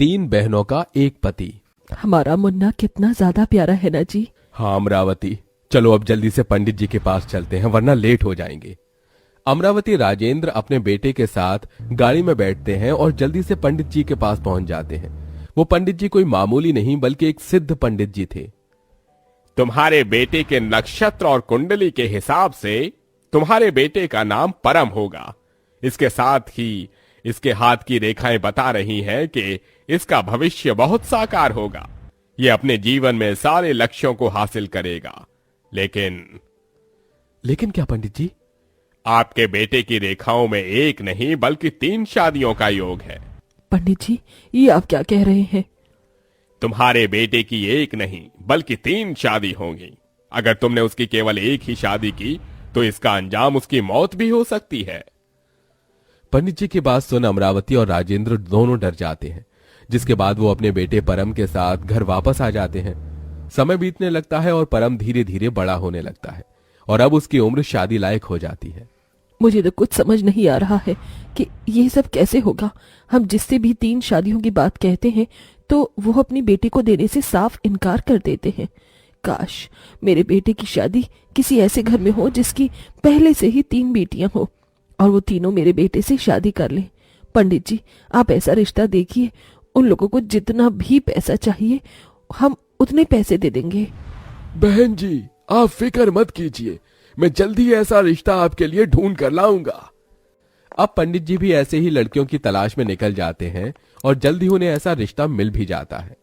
तीन बहनों का एक पति। हमारा मुन्ना कितना ज्यादा प्यारा है ना जी। हाँ अमरावती, चलो अब जल्दी से पंडित जी के पास चलते हैं वरना लेट हो जाएंगे। अमरावती राजेंद्र अपने बेटे के साथ गाड़ी में बैठते हैं और जल्दी से पंडित जी के पास पहुंच जाते हैं। वो पंडित जी कोई मामूली नहीं बल्कि एक सिद्ध पंडित जी थे। तुम्हारे बेटे के नक्षत्र और कुंडली के हिसाब से तुम्हारे बेटे का नाम परम होगा। इसके साथ ही इसके हाथ की रेखाएं बता रही हैं कि इसका भविष्य बहुत साकार होगा। ये अपने जीवन में सारे लक्ष्यों को हासिल करेगा। लेकिन क्या पंडित जी? आपके बेटे की रेखाओं में एक नहीं बल्कि 3 शादियों का योग है। पंडित जी, ये आप क्या कह रहे हैं? तुम्हारे बेटे की एक नहीं बल्कि 3 शादी होंगी। अगर तुमने उसकी केवल एक ही शादी की तो इसका अंजाम उसकी मौत भी हो सकती है। पंडित जी की बात सुन अमरावती और राजेंद्र दोनों डर जाते हैं, जिसके बाद वो अपने बेटे परम के साथ घर वापस आ जाते हैं। समय बीतने लगता है और परम धीरे धीरे बड़ा होने लगता है और अब उसकी उम्र शादी लायक हो जाती है। मुझे तो कुछ समझ नहीं आ रहा है कि ये सब कैसे होगा। हम जिससे भी 3 शादियों की बात कहते हैं तो वो अपनी बेटे को देने से साफ इनकार कर देते हैं। काश मेरे बेटे की शादी किसी ऐसे घर में हो जिसकी पहले से ही 3 बेटियां हो और वो तीनों मेरे बेटे से शादी कर लें। पंडित जी, आप ऐसा रिश्ता देखिए, उन लोगों को जितना भी पैसा चाहिए हम उतने पैसे दे देंगे। बहन जी, आप फिक्र मत कीजिए, मैं जल्दी ऐसा रिश्ता आपके लिए ढूंढ कर लाऊंगा। अब पंडित जी भी ऐसे ही लड़कियों की तलाश में निकल जाते हैं और जल्दी उन्हें ऐसा रिश्ता मिल भी जाता है।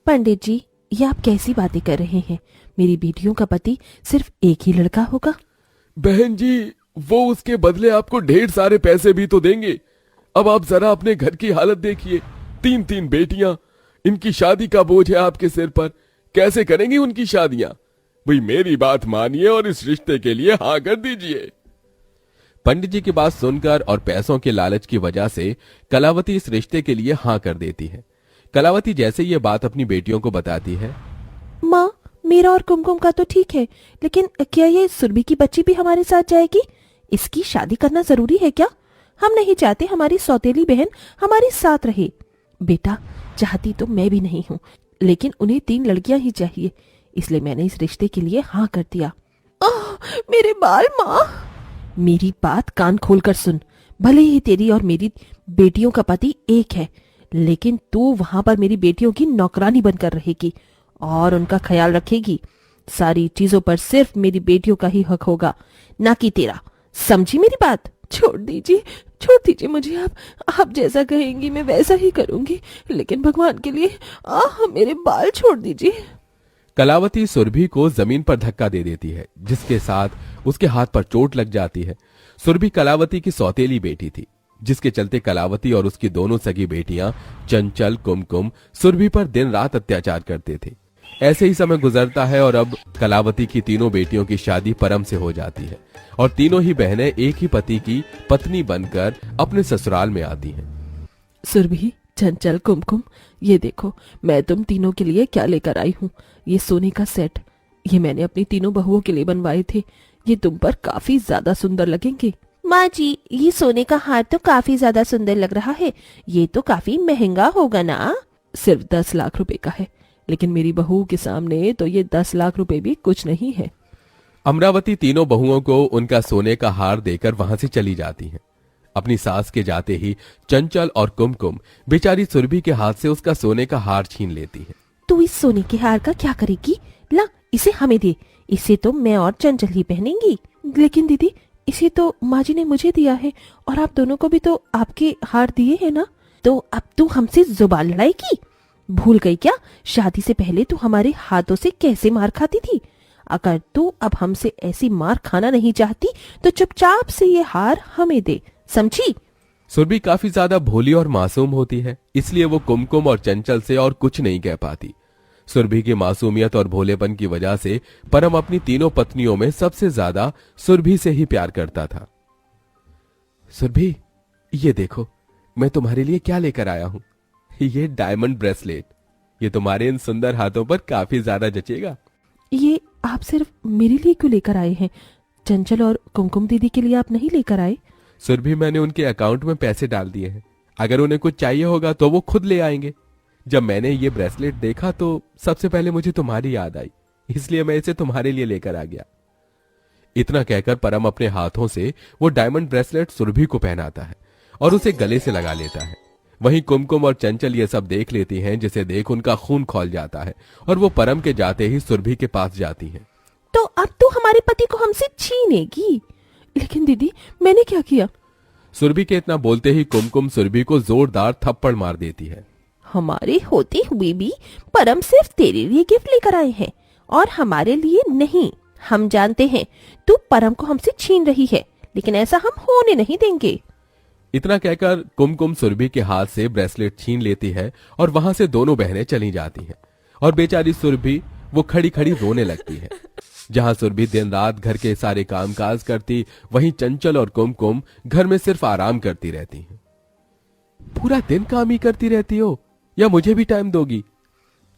पंडित जी, ये आप कैसी बातें कर रहे हैं? मेरी बेटियों का पति सिर्फ एक ही लड़का होगा। बहन जी, वो उसके बदले आपको ढेर सारे पैसे भी तो देंगे। अब आप जरा अपने घर की हालत देखिए, 3 बेटियां, इनकी शादी का बोझ है आपके सिर पर। कैसे करेंगी उनकी शादियां? भाई मेरी बात मानिए और इस रिश्ते के लिए हाँ कर दीजिए। पंडित जी की बात सुनकर और पैसों के लालच की वजह से कलावती इस रिश्ते के लिए हाँ कर देती है। कलावती जैसे ये बात अपनी बेटियों को बताती है, माँ, मेरा और कुमकुम का तो ठीक है, लेकिन क्या ये सुरभि की बच्ची भी हमारे साथ जाएगी? इसकी शादी करना जरूरी है क्या? हम नहीं चाहते हमारी सौतेली बहन हमारे साथ रहे। बेटा, चाहती तो मैं भी नहीं हूँ, लेकिन उन्हें 3 लड़कियां ही चाहिए, इसलिए मैंने इस रिश्ते के लिए हाँ कर दिया। मेरे बाल। माँ, मेरी बात कान खोलकर सुन। भले ही तेरी और मेरी बेटियों का पति एक है, लेकिन तू वहां पर मेरी बेटियों की नौकरानी बनकर रहेगी और उनका ख्याल रखेगी। सारी चीजों पर सिर्फ मेरी बेटियों का ही हक होगा, ना कि तेरा। समझी मेरी बात? छोड़ दीजिए मुझे। आप जैसा कहेंगी मैं वैसा ही करूंगी, लेकिन भगवान के लिए मेरे बाल छोड़ दीजिए। कलावती सुरभि को जमीन पर धक्का दे देती है, जिसके साथ उसके हाथ पर चोट लग जाती है। सुरभि कलावती की सौतेली बेटी थी, जिसके चलते कलावती और उसकी दोनों सगी बेटियां चंचल, कुमकुम सुरभि पर दिन रात अत्याचार करते थे। ऐसे ही समय गुजरता है और अब कलावती की तीनों बेटियों की शादी परम से हो जाती है और तीनों ही बहनें एक ही पति की पत्नी बनकर अपने ससुराल में आती हैं। सुरभि, चंचल, कुमकुम, ये देखो मैं तुम तीनों के लिए क्या लेकर आई हूँ। ये सोने का सेट, ये मैंने अपनी तीनों बहुओं के लिए बनवाए थे। ये तुम पर काफी ज्यादा सुंदर लगेंगे। माँ जी, ये सोने का हार तो काफी ज्यादा सुंदर लग रहा है। ये तो काफी महंगा होगा ना? सिर्फ 10 लाख रुपए का है, लेकिन मेरी बहू के सामने तो ये 10 लाख रुपए भी कुछ नहीं है। अमरावती तीनों बहुओं को उनका सोने का हार देकर वहां से चली जाती है। अपनी सास के जाते ही चंचल और कुमकुम बेचारी सुरभि के हाथ से उसका सोने का हार छीन लेती है। तू इस सोने के हार का क्या करेगी? ला, इसे हमें दे। इसे तो मैं और चंचल ही पहनेंगी। लेकिन दीदी, इसे तो माँ जी ने मुझे दिया है और आप दोनों को भी तो आपके हार दिए हैं ना? तो अब तू हमसे जुबान लड़ाएगी? भूल गई क्या? शादी से पहले तू हमारे हाथों से कैसे मार खाती थी? अगर तू अब हमसे ऐसी मार खाना नहीं चाहती तो चुपचाप से ये हार हमें दे, समझी? सुरभि काफी ज्यादा भोली और मासूम होती है, इसलिए वो कुमकुम और चंचल से और कुछ नहीं कह पाती। सुरभि की मासूमियत और भोलेपन की वजह से परम अपनी तीनों पत्नियों में सबसे ज्यादा सुरभि से ही प्यार करता था। सुरभि, ये देखो मैं तुम्हारे लिए क्या लेकर आया हूं। ये डायमंड ब्रेसलेट, ये तुम्हारे इन सुंदर हाथों पर काफी ज्यादा जचेगा। ये आप सिर्फ मेरे लिए क्यों लेकर आए हैं? चंचल और कुमकुम दीदी के लिए आप नहीं लेकर आए? सुरभि, मैंने उनके अकाउंट में पैसे डाल दिए हैं, अगर उन्हें कुछ चाहिए होगा तो वो खुद ले आएंगे। जब मैंने ये ब्रेसलेट देखा तो सबसे पहले मुझे तुम्हारी याद आई, इसलिए मैं इसे तुम्हारे लिए लेकर आ गया। इतना कहकर परम अपने हाथों से वो डायमंड ब्रेसलेट सुरभि को पहनाता है और उसे गले से लगा लेता है। वहीं कुमकुम और चंचल ये सब देख लेती हैं, जिसे देख उनका खून खौल जाता है और वो परम के जाते ही सुरभि के पास जाती हैं। तो अब तो हमारे पति को हमसे छीनेगी। लेकिन दीदी, मैंने क्या किया? सुरभि के इतना बोलते ही कुमकुम सुरभि को जोरदार थप्पड़ मार देती है। हमारे होते हुए भी परम सिर्फ तेरे लिए गिफ्ट लेकर आए हैं और हमारे लिए नहीं। हम जानते हैं तू परम को हमसे छीन रही है, लेकिन ऐसा हम होने नहीं देंगे। इतना कहकर कुमकुम सुरभि के हाथ से ब्रेसलेट छीन लेती है और वहां से दोनों बहनें चली जाती हैं और बेचारी सुरभि वो खड़ी खड़ी रोने लगती है। जहां सुरभि दिन रात घर के सारे कामकाज करती, वहीं चंचल और कुमकुम घर में सिर्फ आराम करती रहती हैं। पूरा दिन काम ही करती रहती हो या मुझे भी टाइम दोगी?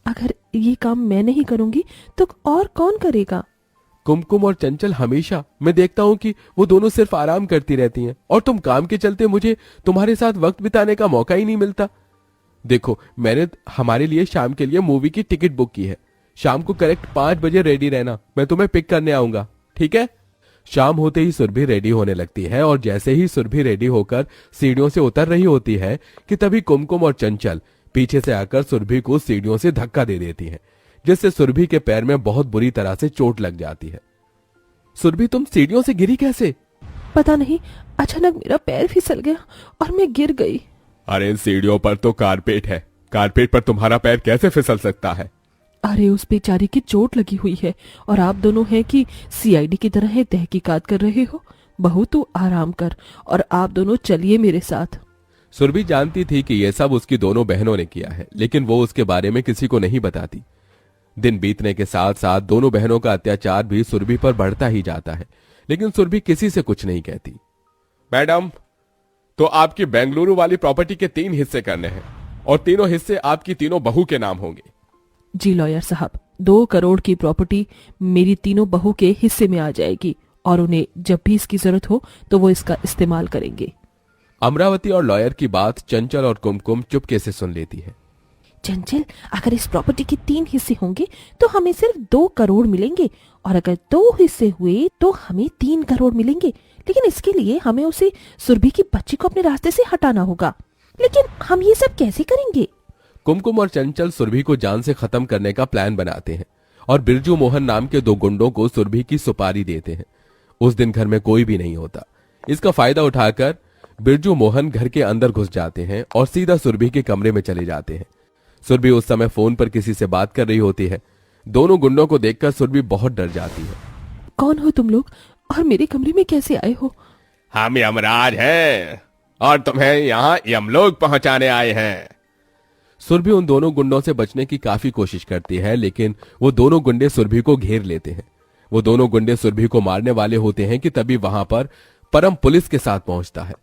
अगर ये काम मैं नहीं करूंगी तो और कौन करेगा? कुमकुम और चंचल हमेशा मैं देखता हूं कि वो दोनों सिर्फ आराम करती रहती हैं और तुम काम के चलते मुझे तुम्हारे साथ वक्त बिताने का मौका ही नहीं मिलता। देखो, मैंने हमारे लिए शाम के लिए मूवी की टिकट बुक की है। शाम को करेक्ट 5 बजे रेडी रहना, मैं तुम्हें पिक करने आऊंगा, ठीक है? शाम होते ही सुरभि रेडी होने लगती है और जैसे ही सुरभि रेडी होकर सीढ़ियों से उतर रही होती है कि तभी कुमकुम और चंचल पीछे से आकर सुरभि को सीढ़ियों से धक्का दे देती हैं, जिससे सुरभि के पैर में बहुत बुरी तरह से चोट लग जाती है। सुरभि, तुम सीढ़ियों से गिरी कैसे? पता नहीं, अचानक मेरा पैर फिसल गया और मैं गिर गई। अरे इन सीढ़ियों पर तो कारपेट है, कारपेट पर तुम्हारा पैर कैसे फिसल सकता है? अरे उस बेचारी की चोट लगी हुई है और आप दोनों हैं कि सीआईडी की तरह है, तहकीकात कर रहे हो। बहू तू आराम कर और आप दोनों चलिए मेरे साथ। सुरभि जानती थी कि यह सब उसकी दोनों बहनों ने किया है, लेकिन वो उसके बारे में किसी को नहीं बताती। दिन बीतने के साथ साथ दोनों बहनों का अत्याचार भी सुरभि पर बढ़ता ही जाता है, लेकिन सुरभि किसी से कुछ नहीं कहती। मैडम, तो आपकी बेंगलुरु वाली प्रॉपर्टी के 3 हिस्से करने हैं और तीनों हिस्से आपकी तीनों बहू के नाम होंगे। जी लॉयर साहब, 2 करोड़ की प्रॉपर्टी मेरी तीनों बहू के हिस्से में आ जाएगी और उन्हें जब भी इसकी जरूरत हो तो वो इसका इस्तेमाल करेंगे। अमरावती और लॉयर की बात चंचल और कुमकुम चुपके से सुन लेती है। चंचल, अगर इस प्रॉपर्टी के 3 हिस्से होंगे तो हमें सिर्फ 2 करोड़ मिलेंगे और अगर 2 हिस्से हुए तो हमें 3 करोड़ मिलेंगे। लेकिन इसके लिए हमें उसे सुरभि की बच्ची को अपने रास्ते से हटाना होगा। लेकिन हम ये सब कैसे करेंगे? कुमकुम और चंचल सुरभि को जान से खत्म करने का प्लान बनाते हैं और बिरजू मोहन नाम के 2 गुंडों को सुरभि की सुपारी देते हैं। उस दिन घर में कोई भी नहीं होता। इसका फायदा उठाकर बिरजू मोहन घर के अंदर घुस जाते हैं और सीधा सुरभि के कमरे में चले जाते हैं। सुरभि उस समय फोन पर किसी से बात कर रही होती है। दोनों गुंडों को देखकर सुरभि बहुत डर जाती है। कौन हो तुम लोग और मेरे कमरे में कैसे आए हो? हम यमराज हैं और तुम्हें यहाँ यमलोक पहुंचाने आए हैं। सुरभि उन दोनों गुंडों से बचने की काफी कोशिश करती है, लेकिन वो दोनों गुंडे सुरभि को घेर लेते हैं। वो दोनों गुंडे सुरभि को मारने वाले होते हैं कि तभी वहां पर परम पुलिस के साथ पहुंचता है।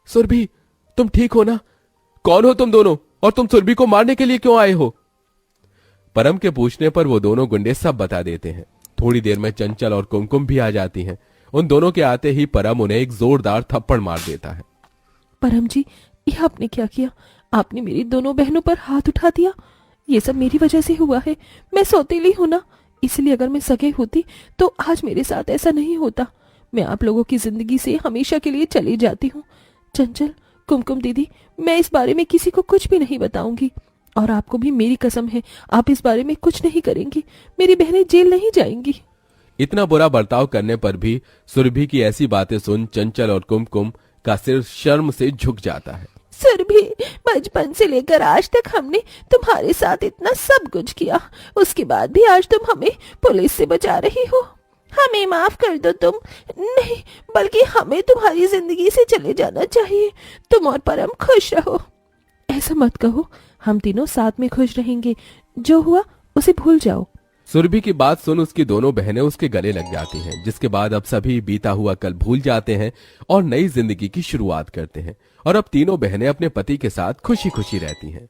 सुरभि, तुम ठीक हो ना? कौन हो तुम दोनों और तुम सुरभि को मारने के लिए क्यों आए हो? परम के पूछने पर वो दोनों गुंडे सब बता देते हैं। थोड़ी देर में चंचल और कुमकुम भी आ जाती हैं। उन दोनों के आते ही परम उन्हें एक जोरदार थप्पड़ मार देता है। परम जी, यह आपने क्या किया? आपने मेरी दोनों बहनों पर हाथ उठा दिया। ये सब मेरी वजह से हुआ है। मैं सौतेली हूं ना, इसलिए अगर मैं सगे होती तो आज मेरे साथ ऐसा नहीं होता। मैं आप लोगों की जिंदगी से हमेशा के लिए चली जाती हूँ। चंचल, कुमकुम दीदी, मैं इस बारे में किसी को कुछ भी नहीं बताऊंगी और आपको भी मेरी कसम है, आप इस बारे में कुछ नहीं करेंगी। मेरी बहनें जेल नहीं जाएंगी। इतना बुरा बर्ताव करने पर भी सुरभि की ऐसी बातें सुन चंचल और कुमकुम का सिर शर्म से झुक जाता है। सुरभि, बचपन से लेकर आज तक हमने तुम्हारे साथ इतना सब कुछ किया, उसके बाद भी आज तुम हमें पुलिस से बचा रही हो। हमें माफ कर दो। तुम नहीं, बल्कि हमें तुम्हारी जिंदगी से चले जाना चाहिए। तुम और परम खुश रहो। ऐसा मत कहो, हम तीनों साथ में खुश रहेंगे। जो हुआ उसे भूल जाओ। सुरभि की बात सुन उसकी दोनों बहनें उसके गले लग जाती हैं, जिसके बाद अब सभी बीता हुआ कल भूल जाते हैं और नई जिंदगी की शुरुआत करते हैं और अब तीनों बहनें अपने पति के साथ खुशी खुशी रहती हैं।